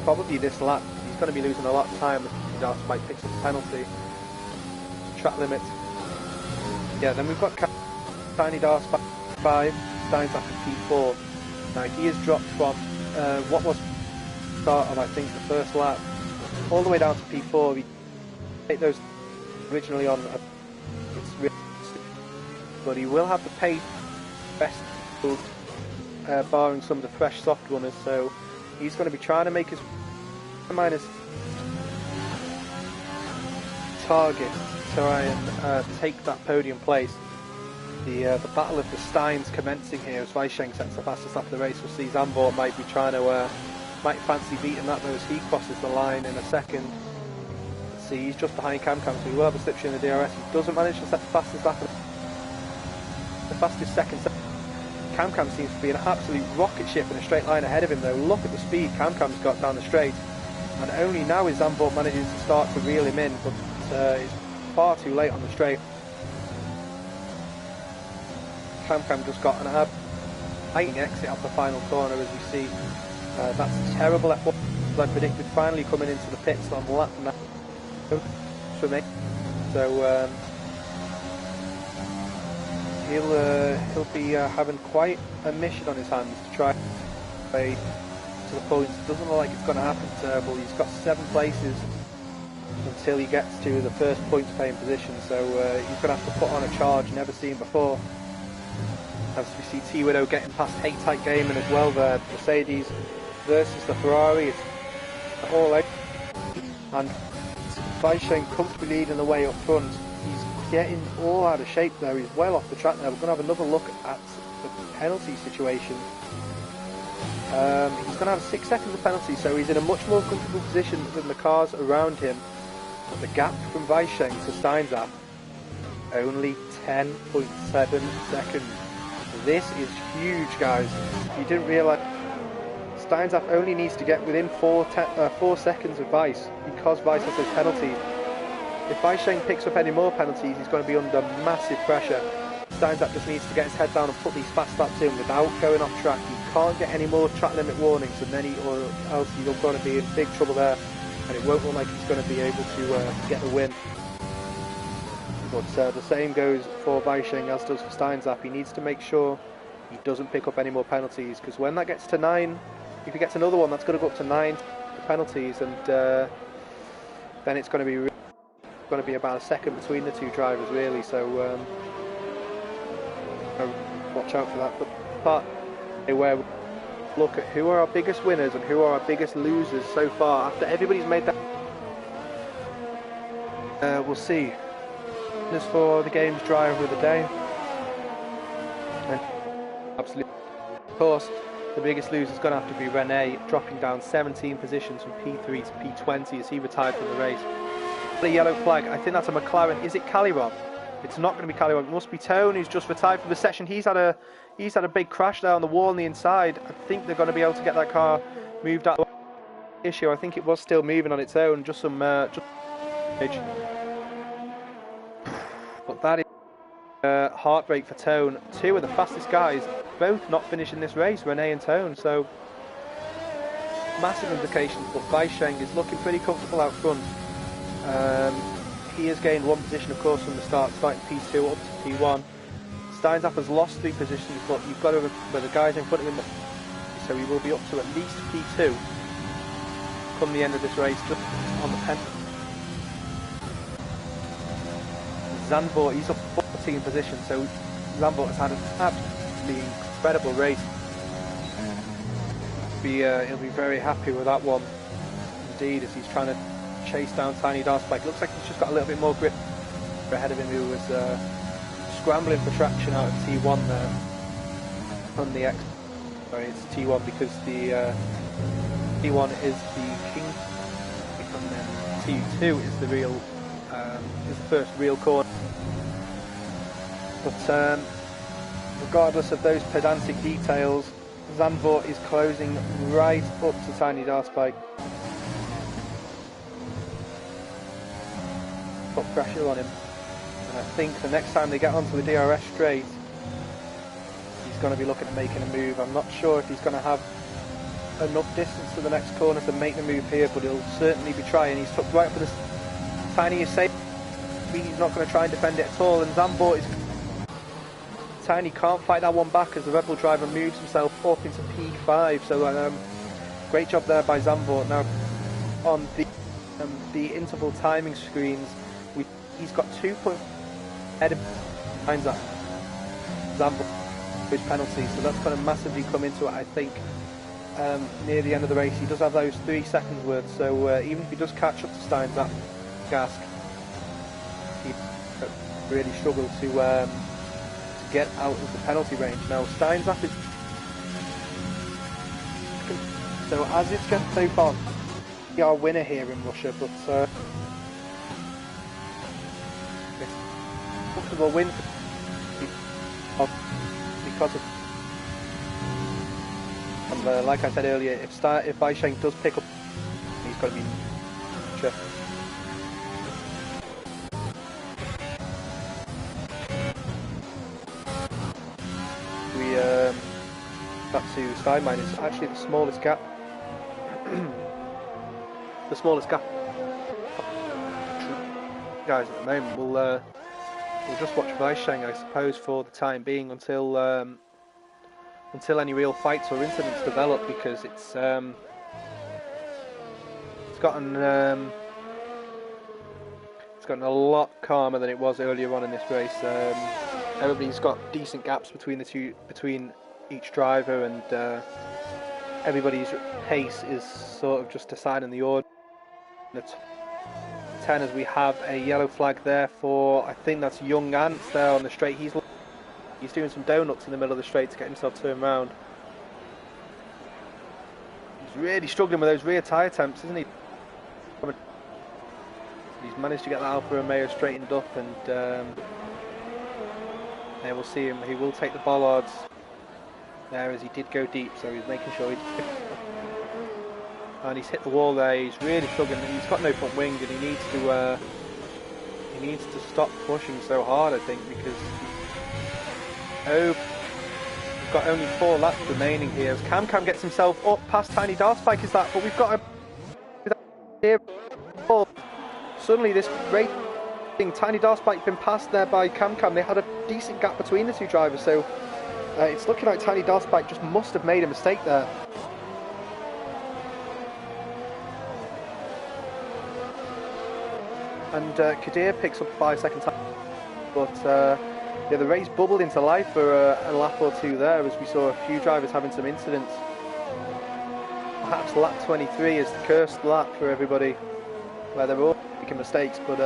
Probably this lap. He's going to be losing a lot of time. Darth might pick up a penalty. Track limit. Yeah, then we've got Tiny Darth back 5, Steins back at P4. Now he has dropped from what was start of, I think, the first lap all the way down to P4. He take those originally on. It's realistic, but he will have the pace best, barring some of the fresh soft runners. So he's going to be trying to make his minus target to try and take that podium place. The battle of the Steins commencing here as Weisheng sets the fastest lap of the race. We'll see Zandvoort might be trying to might fancy beating that though as he crosses the line in a second. Let's see, he's just behind CamCam, so he will have a slipstream in the DRS. He doesn't manage to set the fastest lap, the fastest second. CamCam seems to be an absolute rocket ship in a straight line ahead of him though. Look at the speed CamCam's got down the straight, and only now is Zandvoort managing to start to reel him in, but it's far too late on the straight. CamCam just got an lightning exit off the final corner, as you see. That's terrible F1, as I predicted, finally coming into the pits on lap 9 for me. So he'll be having quite a mission on his hands to try to the points. It doesn't look like it's going to happen, Turnbull. He's got 7 places until he gets to the first points paying position, so he's going to have to put on a charge never seen before. As we see T-Widow getting past Tight Gaming as well there. Mercedes versus the Ferrari. It's all out. And Weisshain comfortably leading the way up front. He's getting all out of shape there. He's well off the track now. We're going to have another look at the penalty situation. He's going to have 6 seconds of penalty, so he's in a much more comfortable position than the cars around him. But the gap from Weisshain to Steinzap, only 10.7 seconds. This is huge, guys. You didn't realise Steinzap only needs to get within 4 seconds of Weiss because Weiss has those penalties. If Weisshain picks up any more penalties, he's going to be under massive pressure. Steinzap just needs to get his head down and put these fast laps in without going off track. He can't get any more track limit warnings, and then or else he's going to be in big trouble there, and it won't look like he's going to be able to get the win. But the same goes for Weisshain as does for Steinzap. He needs to make sure he doesn't pick up any more penalties, because when that gets to 9, if he gets another one, that's going to go up to 9 penalties, and then it's going to be about a second between the 2 drivers, really. So watch out for that. But where we look at who are our biggest winners and who are our biggest losers so far. After everybody's made that, we'll see. As for the game's driver of the day, and absolutely, of course, the biggest loser is going to have to be Rene, dropping down 17 positions from P3 to P20 as he retired from the race. The yellow flag, I think that's a McLaren. Is it Caliron? It's not going to be Caliron. It must be Tone, who's just retired from the session. He's had a big crash there on the wall on the inside. I think they're going to be able to get that car moved out of the issue. I think it was still moving on its own. Just some but that is heartbreak for Tone. 2 of the fastest guys, both not finishing this race, Rene and Tone. So massive implications. But Weisshain is looking pretty comfortable out front. He has gained 1 position, of course, from the start, starting P2 up to P1. Steinzap has lost 3 positions, but you've got to remember the guys in front of him, so he will be up to at least P2 come the end of this race, just on the pen. Zandvoort, he's up 14 positions, so Zandvoort has had an absolutely incredible race. He'll be very happy with that one, indeed, as he's trying to chase down Tiny Darspike. Looks like he's just got a little bit more grip ahead of him, who was scrambling for traction out of T1 there on the X. Sorry, it's T1 because the T1 is the king, and then T2 is the real, is the first real corner. But regardless of those pedantic details, Zandvoort is closing right up to Tiny Darspike. Put pressure on him, and I think the next time they get onto the DRS straight, he's going to be looking at making a move. I'm not sure if he's going to have enough distance to the next corner to make the move here, but he'll certainly be trying. He's tucked right for this. Tiny is safe. He's not going to try and defend it at all, and Zandvoort is. Tiny can't fight that one back as the Red Bull driver moves himself up into P5. So great job there by Zandvoort. Now on the interval timing screens, he's got 2 points ahead of Zandvoort with penalties, so that's going to massively come into it, I think, near the end of the race. He does have those 3 seconds worth, so even if he does catch up to Steinzap, Gask, he really struggle to get out of the penalty range. Now Steinzap is, so as it's just so far, we are winner here in Russia, but it's a comfortable win because of, and like I said earlier, if Weisshain does pick up, he's got to be sure. Back to Steinmine is actually the smallest gap. The smallest gap, guys, at the moment. We'll we'll just watch Weisheng, I suppose, for the time being until any real fights or incidents develop, because it's gotten a lot calmer than it was earlier on in this race. Everybody's got decent gaps between each driver, and everybody's pace is sort of just deciding the order. At 10, as we have a yellow flag there for, I think that's Young Ants there on the straight. He's doing some donuts in the middle of the straight to get himself turned round. He's really struggling with those rear tyre attempts, isn't he? He's managed to get that Alfa Romeo straightened up, and there we'll see him. He will take the bollards there, as he did go deep, so he's making sure and he's hit the wall there. He's really struggling. He's got no front wing, and he needs to stop pushing so hard, I think, because we've got only 4 laps remaining here. As Cam gets himself up past Tiny Darspike, is that? But we've got a suddenly this race thing, Tiny Darspike been passed there by Cam. They had a decent gap between the two drivers, so it's looking like Tiny Darspike just must have made a mistake there. And Kadir picks up a 5-second time, but yeah, the race bubbled into life for a lap or two there, as we saw a few drivers having some incidents. Perhaps lap 23 is the cursed lap for everybody, where they're all making mistakes, but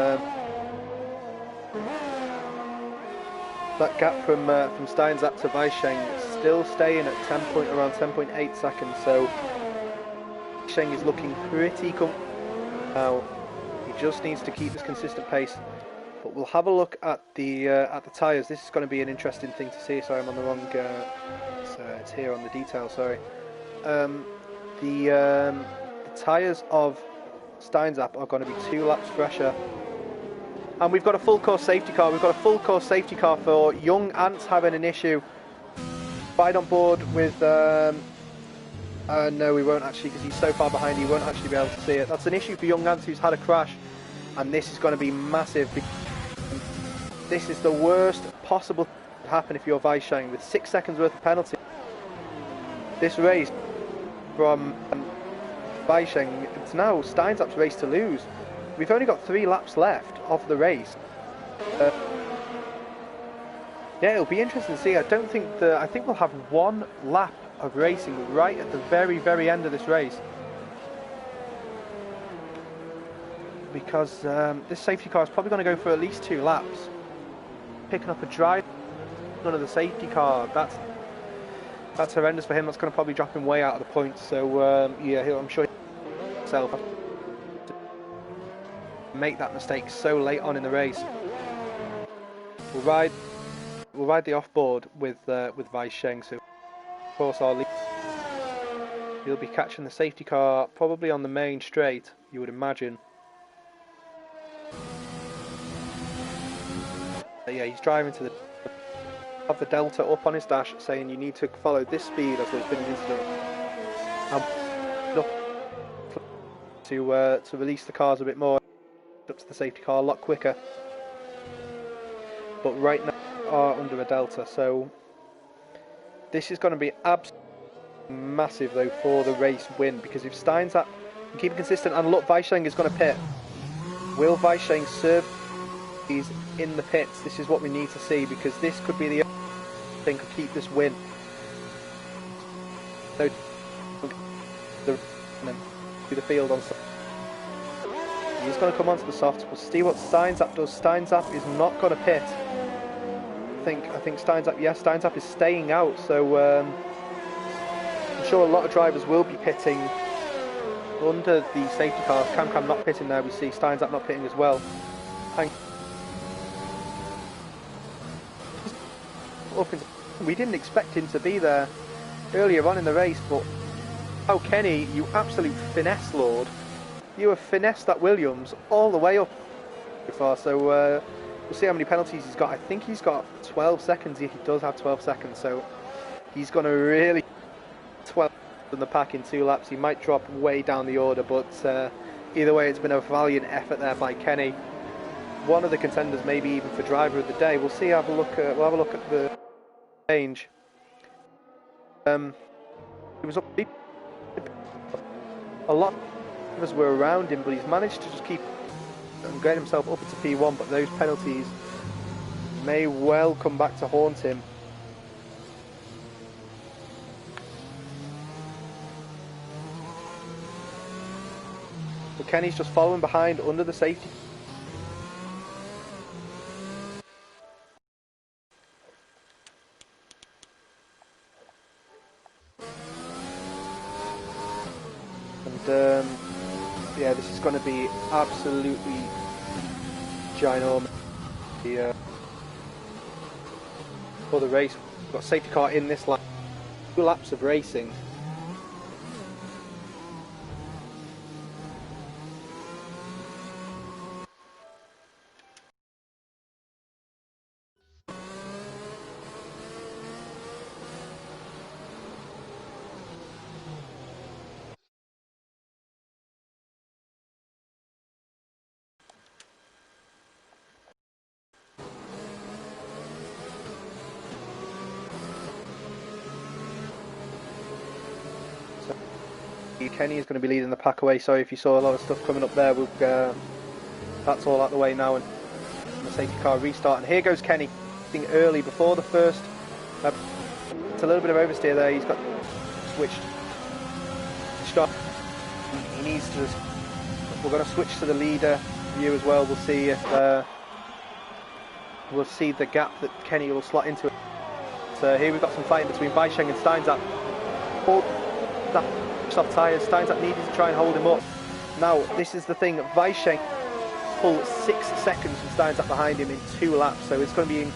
that gap from Steinzap to Weisheng is still staying at around 10.8 seconds, so Weisheng is looking pretty comfortable now. He just needs to keep this consistent pace. But we'll have a look at the tyres. This is going to be an interesting thing to see. Sorry, I'm on the wrong. It's here on the detail. Sorry. The tyres of Steinzap are going to be 2 laps fresher. And we've got a full course safety car. We've got a full course safety car for Young Ants having an issue. Right on board with. No, we won't actually, because he's so far behind. He won't actually be able to see it. That's an issue for Young Ants, who's had a crash, and this is going to be massive. This is the worst possible thing to happen if you're Weisheng, with 6 seconds worth of penalty. This race from Weisheng, it's now Steinzap's race to lose. We've only got 3 laps left of the race. Yeah, it'll be interesting to see. I think we'll have 1 lap of racing right at the very, very end of this race, because this safety car is probably going to go for at least 2 laps. Picking up a drive under the safety car, that's horrendous for him. That's going to probably drop him way out of the points. So yeah, I'm sure himself to make that mistake so late on in the race. We'll ride the off-board with Weisheng. So of course he'll be catching the safety car probably on the main straight, you would imagine. Yeah, he's driving to have the Delta up on his dash, saying you need to follow this speed as there's been an incident. To release the cars a bit more, up to the safety car a lot quicker. But right now we are under a Delta, so this is going to be absolutely massive though for the race win, because if Steinzap can keep it consistent, and look, Weisheng is going to pit. Will Weisheng serve these in the pits? This is what we need to see, because this could be the thing to keep this win. So the field on. He's going to come onto the softs. We'll see what Steinzap does. Steinzap is not going to pit. I think Steinzap. Yes, Steinzap is staying out. So I'm sure a lot of drivers will be pitting under the safety car. Cam not pitting there. We see Steinzap not pitting as well. We didn't expect him to be there earlier on in the race, but oh, Kenny, you absolute finesse lord. You have finessed that Williams all the way up so far, so we'll see how many penalties he's got. I think he's got 12 seconds. He does have 12 seconds, so he's going to really 12 in the pack in 2 laps. He might drop way down the order, but either way, it's been a valiant effort there by Kenny. one of the contenders, maybe even for driver of the day. We'll see. We'll have a look at the change. He was up. A lot of us were around him, but he's managed to just keep and get himself up into P1. But those penalties may well come back to haunt him. But Kenny's just following behind under the safety. And yeah, this is going to be absolutely ginormous for the race. We've got safety car in this lap. 2 laps of racing. Kenny is going to be leading the pack away. Sorry if you saw a lot of stuff coming up there. That's all out the way now, and the safety car restart. And here goes Kenny, early before the first. It's a little bit of oversteer there. He's got switched. Stop. He needs to. We're going to switch to the leader view as well. We'll see if we'll see the gap that Kenny will slot into. So here we've got some fighting between Weisheng and Steinzak. Soft tyres. Steinzak needed to try and hold him up. Now this is the thing, Weisheng pulled 6 seconds from Steinzak behind him in 2 laps, so it's going to be an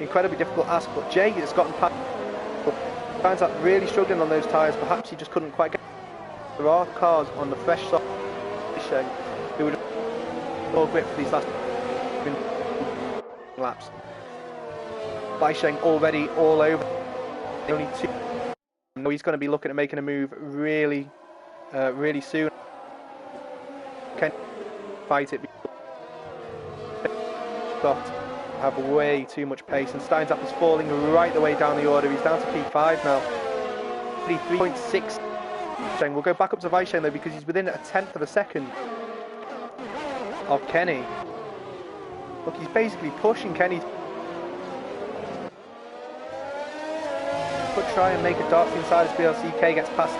incredibly difficult ask. But Jay has gotten past. Steinzak really struggling on those tyres. Perhaps he just couldn't quite get. There are cars on the fresh soft Weisheng who would have more grip for these last laps. Weisheng already all over. Only 2. He's going to be looking at making a move really soon. Can fight it. Soft have way too much pace, and Steinzak is falling right the way down the order. He's down to P5 now. 3.6. We'll go back up to Weisheng though, because he's within 1/10 of a second of Kenny. Look, he's basically pushing Kenny. Could try and make a dart inside as BLCK gets past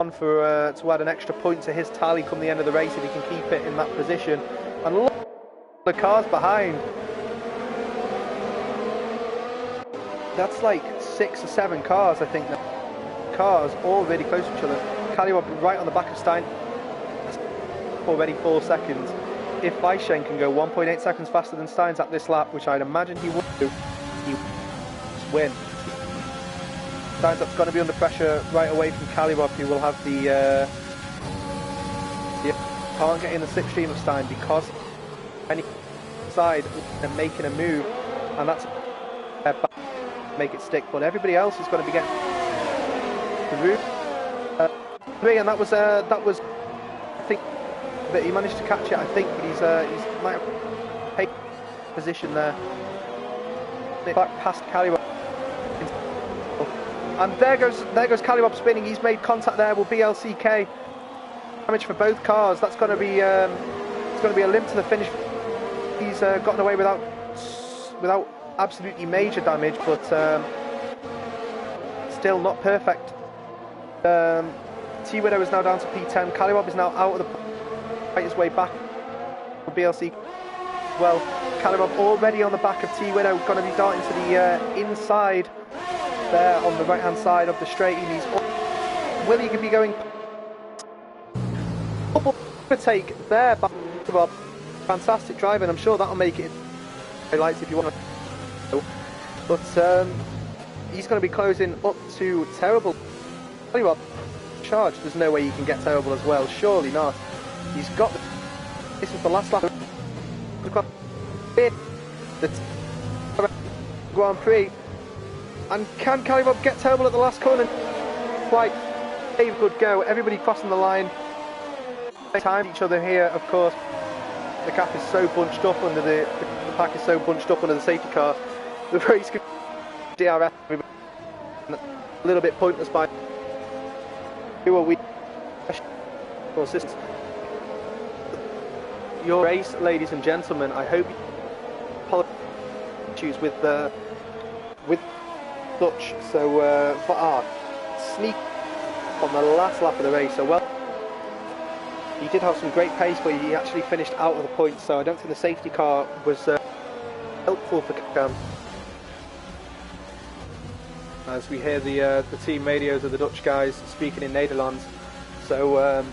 on for to add an extra point to his tally come the end of the race if he can keep it in that position. And look at the cars behind. That's like 6 or 7 cars, I think. Cars all really close to each other. Kalyobov right on the back of Stein. Already 4 seconds. If Weisheng can go 1.8 seconds faster than Steins at this lap, which I'd imagine he would do, he would win. Steinzak's going to be under pressure right away from Kalyobov, who will have the can't get in the slipstream of Stein because any side and making a move, and that's make it stick. But everybody else is going to be getting the route. And that was I think that he managed to catch it. I think, but he's might have taken position there. Back past Kalyobov. And there goes Kalyobov spinning. He's made contact there with BLCK. Damage for both cars. That's going to be it's going to be a limp to the finish. He's gotten away without absolutely major damage, but still not perfect. T-Widow is now down to P10. Kalyobov is now out of the fight his way back for BLC. Well, Kalyobov already on the back of T-Widow, going to be darting to the inside there on the right hand side of the straight. He's will he be going overtake there by Kalyobov. Fantastic driving. I'm sure that'll make it highlights if you want to, but he's going to be closing up to Terrible. Kalyobov charge. There's no way you can get Terrible as well, surely not. He's got this is the last lap of the Grand Prix. And can Kalyobov get Terrible at the last corner? Quite a good go. Everybody crossing the line. They time each other here, of course. the gap is so bunched up under the pack is so bunched up under the safety car. The race could DRS a little bit pointless by who are we assistance. Your race, ladies and gentlemen. I hope you apologize with Dutch. So Vaart sneak on the last lap of the race. So well, he did have some great pace, but he actually finished out of the points. So I don't think the safety car was helpful for Cam. As we hear the team radios of the Dutch guys speaking in Netherlands. So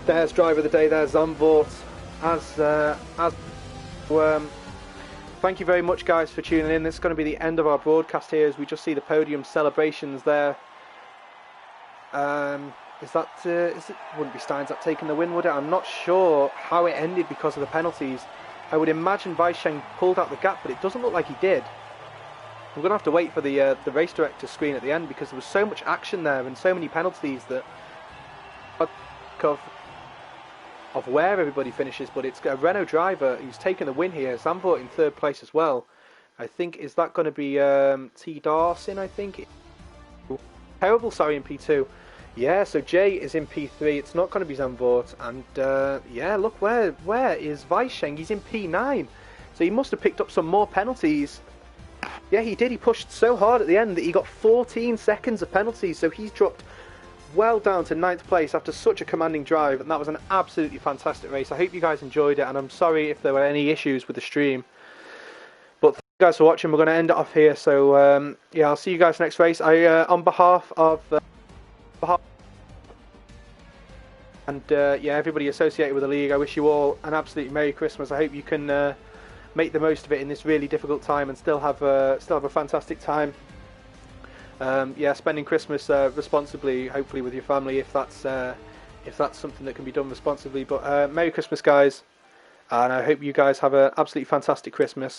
there's driver of the day. There's Zandvoort. Thank you very much, guys, for tuning in. This is going to be the end of our broadcast here, as we just see the podium celebrations there. Is it? Wouldn't be Steinzat taking the win, would it? I'm not sure how it ended because of the penalties. I would imagine Weisheng pulled out the gap, but it doesn't look like he did. We're going to have to wait for the race director screen at the end, because there was so much action there and so many penalties that of where everybody finishes. But it's a Renault driver who's taken the win here. Zandvoort in third place as well. I think, is that going to be T. Darsin, I think? Terrible, sorry, in P2. Yeah, so Jay is in P3. It's not going to be Zandvoort. And yeah, look, where is Weisheng? He's in P9. So he must have picked up some more penalties. Yeah, he did. He pushed so hard at the end that he got 14 seconds of penalties. So he's dropped well down to 9th place after such a commanding drive. And that was an absolutely fantastic race. I hope you guys enjoyed it. And I'm sorry if there were any issues with the stream. But thank you guys for watching. We're going to end it off here. So yeah, I'll see you guys next race. On behalf of and yeah, everybody associated with the league, I wish you all an absolutely Merry Christmas. I hope you can make the most of it in this really difficult time and still have a fantastic time. Yeah, spending Christmas responsibly, hopefully with your family, if that's something that can be done responsibly. But Merry Christmas, guys, and I hope you guys have an absolutely fantastic Christmas.